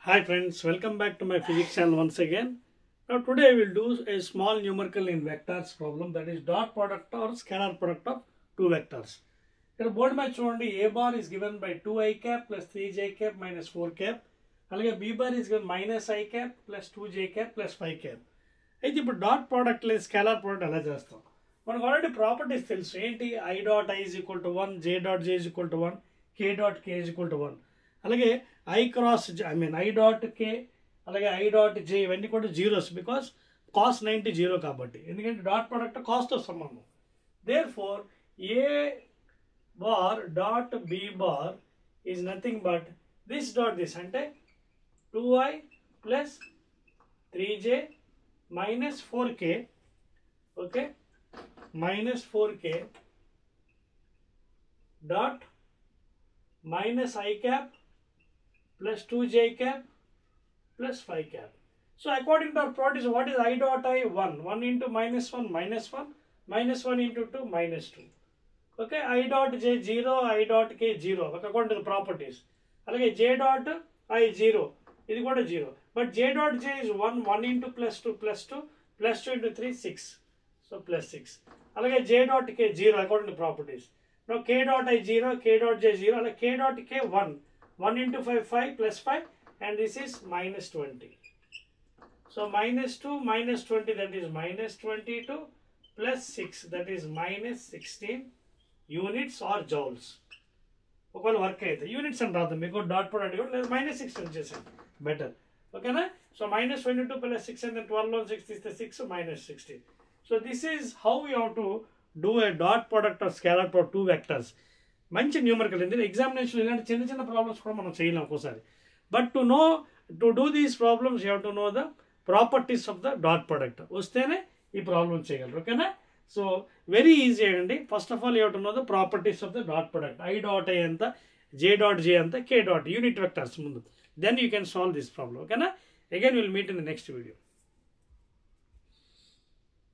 Hi friends, welcome back to my physics channel once again. Now today I will do a small numerical in vectors problem, that is dot product or scalar product of two vectors. Here board match only a bar is given by 2i cap plus 3j cap minus 4 cap. Alage b bar is given minus i cap plus 2j cap plus 5 cap. అయితే ఇప్పుడు dot product లేదు scalar product ఎలా చేస్తాం? మనకు already properties తెలుసు. ఏంటి? I dot I is equal to 1, j dot j is equal to 1, K dot K is equal to 1. అలాగే I cross I dot కే అలాగే ఐ డాట్ జే ఇవన్నీ కూడా జీరోస్, బికాస్ కాస్ 90 జీరో కాబట్టి. ఎందుకంటే dot product కాస్ట్తో సంబంధం. Therefore A bar dot B bar is nothing but this dot this, అంటే 2i plus 3j minus 4k, okay, minus 4k dot minus I cap plus 2j cap plus 5 cap. So according to our properties, what is I dot I? 1 into minus 1 minus 1 minus 1 into 2 minus 2. Okay, I dot j 0, I dot k 0, okay, according to the properties. Alage j dot I 0, ఇది కూడా 0. But j dot j is 1 into plus 2 plus 2 plus 2 into 3 6. So plus 6. Alage j dot k 0 according to properties. Now k dot I 0, k dot j 0, alage k dot k 1. 1 into 5 5 plus 5, and this is minus 20. So minus 2 minus 20, that is minus 22 plus 6, that is minus 16 units or joules. ఒకవేళ work అయితే units అని రాద్దాం, మీకు dot product కూడా లేదా minus 16 చేసాను better. ఓకేనా? So minus 22 plus 6 and then 12 on 6 is the 6, minus 16. So this is how we have to do a dot product or scalar product two vectors. మంచి numerical. ఎందుకంటే examination ఇలాంటి చిన్న చిన్న problems కూడా మనం చేయలేం ఒక్కోసారి. But to do these problems you have to know the properties of the dot product. వస్తేనే ఈ ప్రాబ్లమ్ చేయగలరు. ఓకేనా? సో వెరీ ఈజీ అండి. First of all you have to know the properties of the dot product. I dot I ఎంత, j dot j ఎంత, కే dot unit vectors ముందు. Then you can solve this problem. Okay na? Again we will meet in the next video.